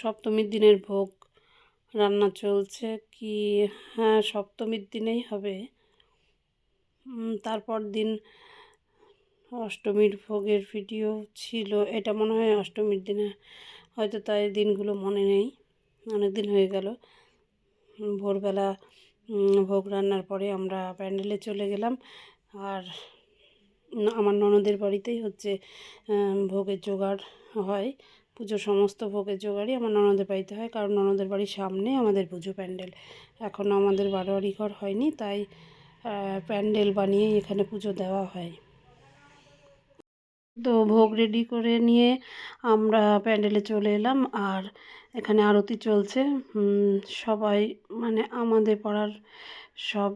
সপ্তমীর দিনের ভোগ রান্না চলছে কি? হ্যাঁ, সপ্তমীর দিনেই হবে। তারপর দিন অষ্টমীর ভোগের ভিডিও ছিল, এটা মনে হয় অষ্টমীর দিনে, হয়তো তাই দিনগুলো মনে নেই, অনেক দিন হয়ে গেল। ভোরবেলা ভোগ রান্নার পরে আমরা প্যান্ডেলে চলে গেলাম। আর আমার ননদের বাড়িতেই হচ্ছে ভোগের জোগাড় হয়। পুজোর সমস্ত ভোগের জোগাড়ই আমার ননদের বাড়িতে হয়, কারণ ননদের বাড়ির সামনে আমাদের পুজো প্যান্ডেল। এখনও আমাদের বারোয়ারি ঘর হয়নি, তাই প্যান্ডেল বানিয়েই এখানে পুজো দেওয়া হয়। তো ভোগ রেডি করে নিয়ে আমরা প্যান্ডেলে চলে এলাম। আর এখানে আরতি চলছে। সবাই মানে আমাদের পাড়ার সব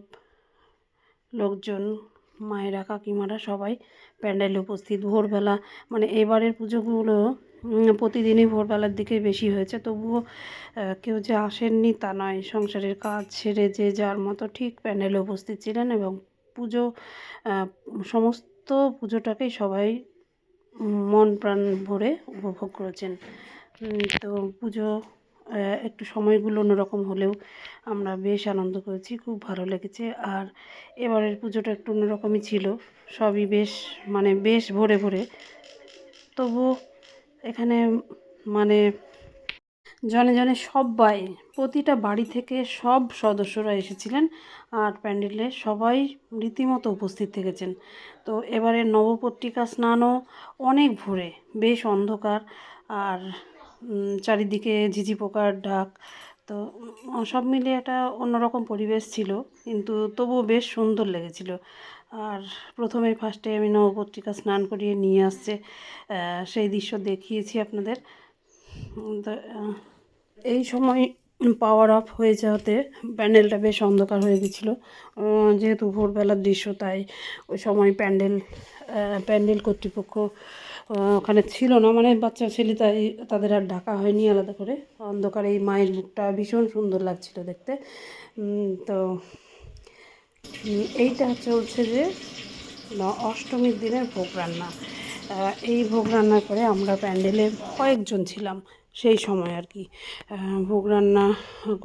লোকজন, মায়েরা, কাকিমারা সবাই প্যান্ডেলে উপস্থিত। ভোরবেলা মানে এবারের পুজোগুলো প্রতিদিনই ভোরবেলার দিকে বেশি হয়েছে, তবুও কেউ যে আসেননি তা নয়। সংসারের কাজ ছেড়ে যে যার মতো ঠিক প্যান্ডেলে উপস্থিত ছিলেন এবং পুজো সমস্ত পুজোটাকেই সবাই মন প্রাণ ভরে উপভোগ করেছেন। তো পুজো একটু সময়গুলো অন্যরকম হলেও আমরা বেশ আনন্দ করেছি, খুব ভালো লেগেছে। আর এবারের পুজোটা একটু অন্যরকমই ছিল, সবই বেশ মানে বেশ ভরে ভরে। তবুও এখানে মানে জনে জনে সবাই, প্রতিটা বাড়ি থেকে সব সদস্যরা এসেছিলেন আর প্যান্ডেলে সবাই রীতিমতো উপস্থিত থেকেছেন। তো এবারে নবপত্রিকা স্নানও অনেক ভোরে, বেশ অন্ধকার, আর চারিদিকে ঝিঝি পোকার ডাক। তো সব মিলিয়ে একটা অন্যরকম পরিবেশ ছিল, কিন্তু তবুও বেশ সুন্দর লেগেছিল। আর ফার্স্টে আমি নবপত্রিকা স্নান করিয়ে নিয়ে আসছে, সেই দৃশ্য দেখিয়েছি আপনাদের। তো এই সময় পাওয়ার অফ হয়ে যাওয়াতে প্যান্ডেলটা বেশ অন্ধকার হয়ে গেছিলো, যেহেতু ভোরবেলার দৃশ্য, তাই ওই সময় প্যান্ডেল কর্তৃপক্ষ ওখানে ছিল না, মানে বাচ্চা ছেলে, তাই তাদের আর ডাকা হয়নি আলাদা করে। অন্ধকারে এই মায়ের মুখটা ভীষণ সুন্দর লাগছিল দেখতে। তো এইটা চলছে যে অষ্টমীর দিনের ভোগ রান্না। এই ভোগ রান্নার পরে আমরা প্যান্ডেলে কয়েকজন ছিলাম সেই সময় আর কি। ভোগ রান্না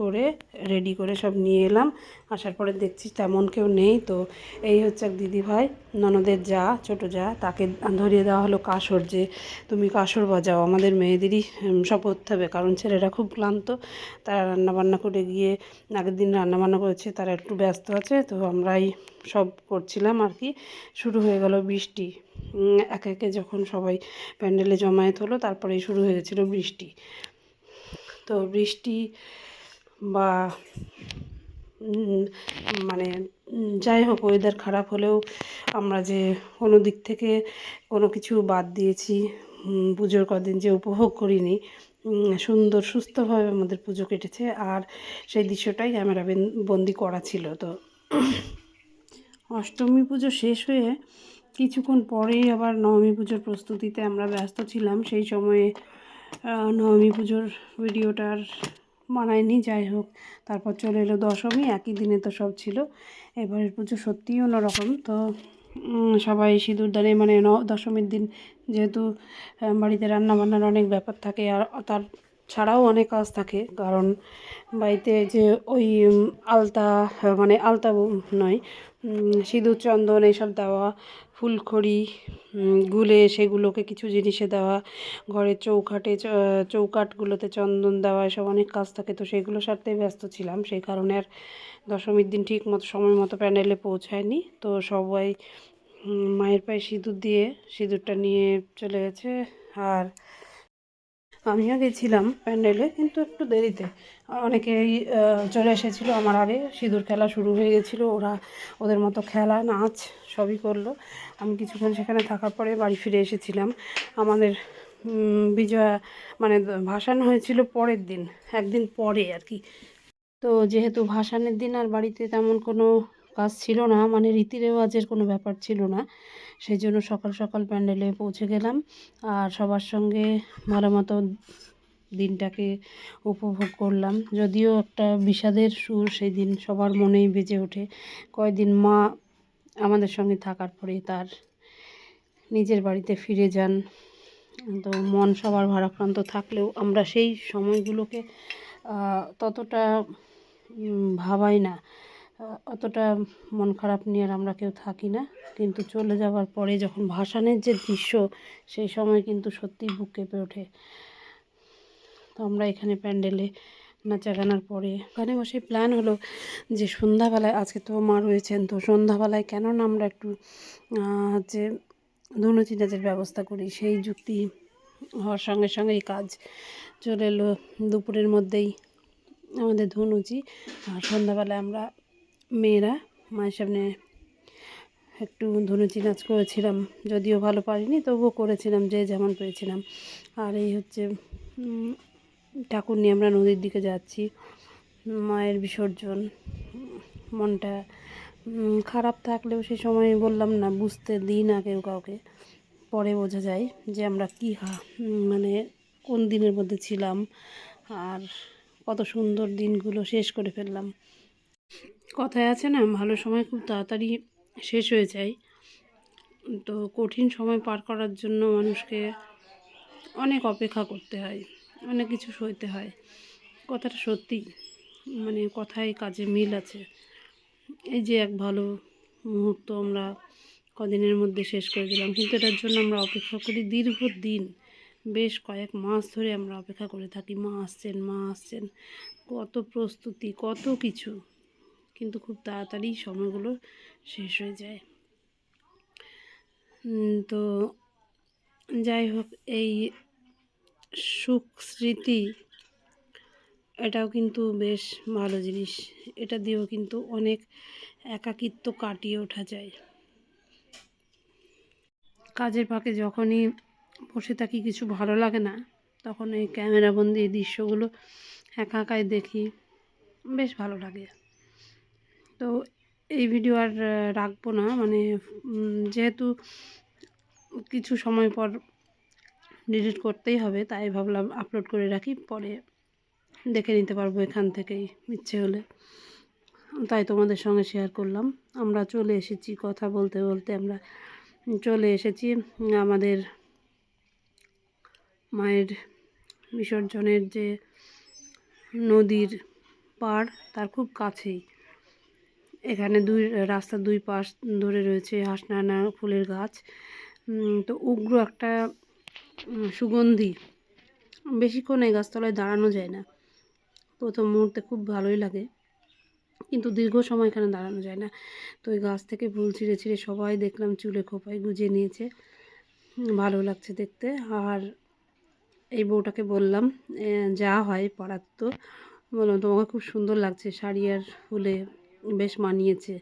করে রেডি করে সব নিয়ে এলাম, আসার পরে দেখছি তেমন কেউ নেই। তো এই হচ্ছে এক দিদিভাই, ননদের যা, ছোটো যা, তাকে ধরিয়ে দেওয়া হলো কাসর, যে তুমি কাসর বাজাও, আমাদের মেয়েদেরই সব করতে হবে, কারণ ছেলেরা খুব ক্লান্ত। তারা রান্নাবান্না করে গিয়ে আগের দিন রান্নাবান্না করেছে, তারা একটু ব্যস্ত আছে, তো আমরাই সব করছিলাম আর কি। শুরু হয়ে গেল বৃষ্টি। একে একে যখন সবাই প্যান্ডেলে জমায়েত হলো, তারপরেই শুরু হয়ে গেছিলো বৃষ্টি। তো বৃষ্টি বা মানে যাই হোক, ওয়েদার খারাপ হলেও আমরা যে কোনো দিক থেকে কোনো কিছু বাদ দিয়েছি, পুজোর কদিন যে উপভোগ করিনি, সুন্দর সুস্থভাবে আমাদের পুজো কেটেছে। আর সেই দৃশ্যটাই ক্যামেরা বন্দি করা ছিল। তো অষ্টমী পুজো শেষ হয়ে কিছুক্ষণ পরেই আবার নবমী পুজোর প্রস্তুতিতে আমরা ব্যস্ত ছিলাম। সেই সময়ে নবমী পুজোর ভিডিওটার বানাইনি, যাই হোক। তারপর চলে এলো দশমী, একই দিনে তো সব ছিল। এবারের পুজো সত্যিই অন্যরকম। তো সবাই সিঁদুরদানে মানে দশমীর দিন যেহেতু বাড়িতে রান্নাবান্নার অনেক ব্যাপার থাকে, আর তার ছাড়াও অনেক কাজ থাকে, কারণ বাড়িতে যে ওই আলতা, মানে আলতা নয়, সিঁদুর, চন্দন এইসব দেওয়া, ফুলখড়ি গুলে সেগুলোকে কিছু জিনিসে দেওয়া, ঘরের চৌকাঠগুলোতে চন্দন দেওয়া, এসব অনেক কাজ থাকে। তো সেগুলো সারতেই ব্যস্ত ছিলাম, সেই কারণে আর দশমীর দিন ঠিক মতো সময় মতো প্যান্ডেলে পৌঁছায়নি। তো সবাই মায়ের পায়ে সিঁদুর দিয়ে সিঁদুরটা নিয়ে চলে গেছে। আর আমিও গেছিলাম প্যান্ডেলে, কিন্তু একটু দেরিতে। অনেকেই চলে এসেছিলো আমার আগে, সিঁদুর খেলা শুরু হয়ে গেছিলো, ওরা ওদের মতো খেলা, নাচ সবই করলো। আমি কিছুক্ষণ সেখানে থাকার পরে বাড়ি ফিরে এসেছিলাম। আমাদের বিজয়া মানে ভাসান হয়েছিল পরের দিন, একদিন পরে আর কি। তো যেহেতু ভাসানের দিন আর বাড়িতে তেমন কোনো কাজ ছিল না, মানে রীতি রেওয়াজের কোনো ব্যাপার ছিল না, সেই জন্য সকাল সকাল প্যান্ডেলে পৌঁছে গেলাম। আর সবার সঙ্গে ভালো মতো দিনটাকে উপভোগ করলাম। যদিও একটা বিষাদের সুর সেই দিন সবার মনেই বেজে ওঠে। কয়েকদিন মা আমাদের সঙ্গে থাকার পরে তার নিজের বাড়িতে ফিরে যান, তো মন সবার ভারাক্রান্ত থাকলেও আমরা সেই সময়গুলোকে ততটা ভাবাই না, অতটা মন খারাপ নিয়ে আর আমরা কেউ থাকি না। কিন্তু চলে যাওয়ার পরে যখন ভাসানের যে দৃশ্য, সেই সময় কিন্তু সত্যিই বুক কেঁপে ওঠে। তো আমরা এখানে প্যান্ডেলে নাচাগানার পরে ওখানে বসে প্ল্যান হলো যে সন্ধ্যাবেলায়, আজকে তো মা রয়েছেন, তো সন্ধ্যাবেলায় কেন না আমরা একটু হচ্ছে ধুনুচি নাচের ব্যবস্থা করি। সেই যুক্তি হওয়ার সঙ্গে সঙ্গেই কাজ চলে এলো দুপুরের মধ্যেই আমাদের ধুনুচি। আর সন্ধ্যাবেলায় আমরা মেয়েরা মায়ের সামনে একটু ধুনুচি নাচ করেছিলাম, যদিও ভালো পারিনি তবুও করেছিলাম যে যেমন পেরেছিলাম। আর এই হচ্ছে ঠাকুর নিয়ে আমরা নদীর দিকে যাচ্ছি, মায়ের বিসর্জন। মনটা খারাপ থাকলেও সে সময় বললাম না, বুঝতে দিই না কেউ কাউকে, পরে বোঝা যায় যে আমরা কী মানে কোন দিনের মধ্যে ছিলাম আর কত সুন্দর দিনগুলো শেষ করে ফেললাম। কথায় আছে না, ভালো সময় খুব তাড়াতাড়ি শেষ হয়ে যায়। তো কঠিন সময় পার করার জন্য মানুষকে অনেক অপেক্ষা করতে হয়, অনেক কিছু সইতে হয়। কথাটা সত্যি, মানে কথায় কাজে মিল আছে। এই যে এক ভালো মুহূর্ত আমরা কদিনের মধ্যে শেষ করে দিলাম, কিন্তু এটার জন্য আমরা অপেক্ষা করি দীর্ঘদিন, বেশ কয়েক মাস ধরে আমরা অপেক্ষা করে থাকি। মা আসছেন, মা আসছেন, কত প্রস্তুতি, কত কিছু, কিন্তু খুব তাড়াতাড়ি সময়গুলো শেষ হয়ে যায়। তো যাই হোক, এই সুখ স্মৃতি এটাও কিন্তু বেশ ভালো জিনিস। এটা দিয়েও কিন্তু অনেক একাকিত্ব কাটিয়ে ওঠা যায়। কাজের ফাঁকে যখনই বসে থাকি, কিছু ভালো লাগে না, তখন এই ক্যামেরাবন্দি এই দৃশ্যগুলো একা একাই দেখি, বেশ ভালো লাগে। তো এই ভিডিও আর রাখবো না, মানে যেহেতু কিছু সময় পর ডিলিট করতেই হবে, তাই ভাবলাম আপলোড করে রাখি, পরে দেখে নিতে পারবো এখান থেকেই ইচ্ছে হলে, তাই তোমাদের সঙ্গে শেয়ার করলাম। আমরা চলে এসেছি, কথা বলতে বলতে আমরা চলে এসেছি আমাদের মায়ের বিসর্জনের যে নদীর পাড়, তার খুব কাছেই। এখানে রাস্তার দুই পাশ ধরে রয়েছে হাসনানা ফুলের গাছ। তো উগ্র একটা সুগন্ধি, বেশিক্ষণ এই গাছতলায় দাঁড়ানো যায় না। প্রথম মুহূর্তে খুব ভালোই লাগে, কিন্তু দীর্ঘ সময় এখানে দাঁড়ানো যায় না। তো ওই গাছ থেকে ফুল ছিঁড়ে ছিঁড়ে সবাই দেখলাম চুলে খোপায় গুজিয়ে নিয়েছে, ভালো লাগছে দেখতে। আর এই বউটাকে বললাম, যা হয় পাড়ার, তো বললাম তোমাকে খুব সুন্দর লাগছে, শাড়ি আর ফুলে বেশ মানিয়েছে,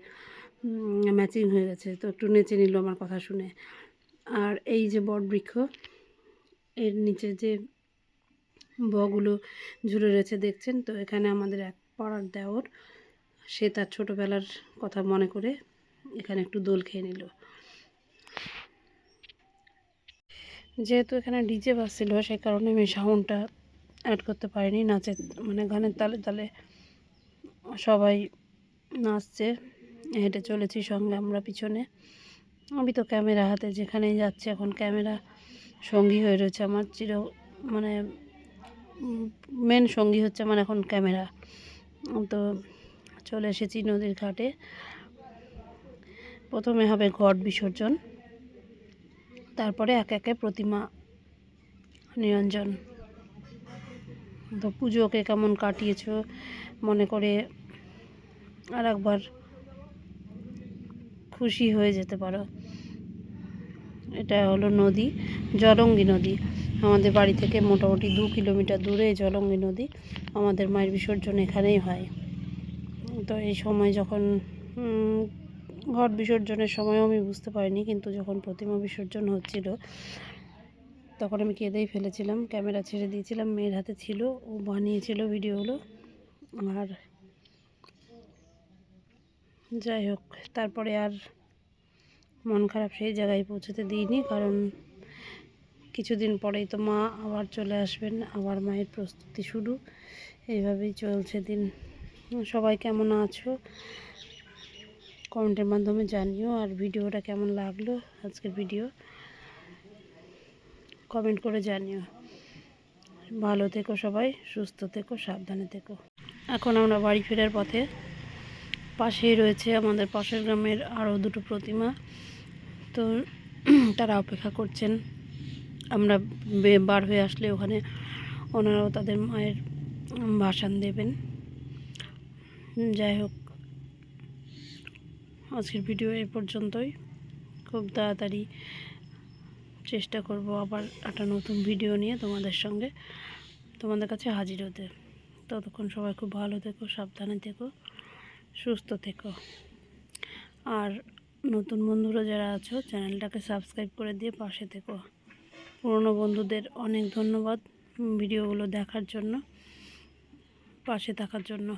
ম্যাচিং হয়ে গেছে। তো একটু নেচে নিল আমার কথা শুনে। আর এই যে বটবৃক্ষ, এর নিচে যে বগুলো ঝুলে রয়েছে দেখছেন, তো এখানে আমাদের এক পাড়ার দেওর, সে তার ছোটোবেলার কথা মনে করে এখানে একটু দোল খেয়ে নিল। যেহেতু এখানে ডিজে বাজছিল, সেই কারণে আমি সাউন্ডটা অ্যাড করতে পারিনি। নাচের মানে গানের তালে তালে সবাই নাচছে, হেঁটে চলেছি সঙ্গে আমরা পিছনে। আমি তো ক্যামেরা হাতে যেখানেই যাচ্ছি, এখন ক্যামেরা সঙ্গী হয়ে রয়েছে আমার মানে মেন সঙ্গী হচ্ছে আমার এখন ক্যামেরা। তো চলে এসেছি নদীর ঘাটে। প্রথমে হবে ঘট বিসর্জন, তারপরে একে একে প্রতিমা নিরঞ্জন। তো পুজোকে কেমন কাটিয়েছো মনে করে আর একবার খুশি হয়ে যেতে পারো। এটা হলো নদী, জলঙ্গি নদী। আমাদের বাড়ি থেকে মোটামুটি 2 কিলোমিটার দূরে জলঙ্গি নদী। আমাদের মায়ের বিসর্জন এখানেই হয়। তো এই সময় যখন ঘট বিসর্জনের সময়ও আমি বুঝতে পারিনি, কিন্তু যখন প্রতিমা বিসর্জন হচ্ছিল তখন আমি কেঁদেই ফেলেছিলাম, ক্যামেরা ছেড়ে দিয়েছিলাম, মেয়ের হাতে ছিল, ও বানিয়েছিল ভিডিওগুলো। আর যাই হোক, তারপরে আর মন খারাপ সেই জায়গায় পৌঁছতে দিইনি, কারণ কিছুদিন পরেই তো মা আবার চলে আসবেন, আবার মায়ের প্রস্তুতি শুরু, এইভাবেই চলছে দিন। সবাই কেমন আছো কমেন্টের মাধ্যমে জানিও। আর ভিডিওটা কেমন লাগলো, আজকের ভিডিও কমেন্ট করে জানিও। ভালো থেকো সবাই, সুস্থ থেকো, সাবধানে থেকো। এখন আমরা বাড়ি ফেরার পথে। পাশেই রয়েছে আমাদের পাশের গ্রামের আরও দুটো প্রতিমা, তো তারা অপেক্ষা করছেন আমরা বার হয়ে আসলে ওখানে ওনারাও তাদের মায়ের ভাসান দেবেন। যাই হোক, আজকের ভিডিও এই পর্যন্তই। খুব তাড়াতাড়ি চেষ্টা করব আবার একটা নতুন ভিডিও নিয়ে তোমাদের কাছে হাজির হতে। ততক্ষণ সবাই খুব ভালো থেকো, সাবধানে থেকো, সুস্থ থেকো। আর নতুন বন্ধুরা যারা আছো চ্যানেলটাকে সাবস্ক্রাইব করে দিয়ে পাশে থেকো। পুরনো বন্ধুদের অনেক ধন্যবাদ ভিডিওগুলো দেখার জন্য, পাশে থাকার জন্য।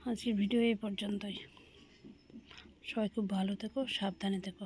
আজকের ভিডিও এই পর্যন্তই। সবাই খুব ভালো থেকো, সাবধানে থেকো।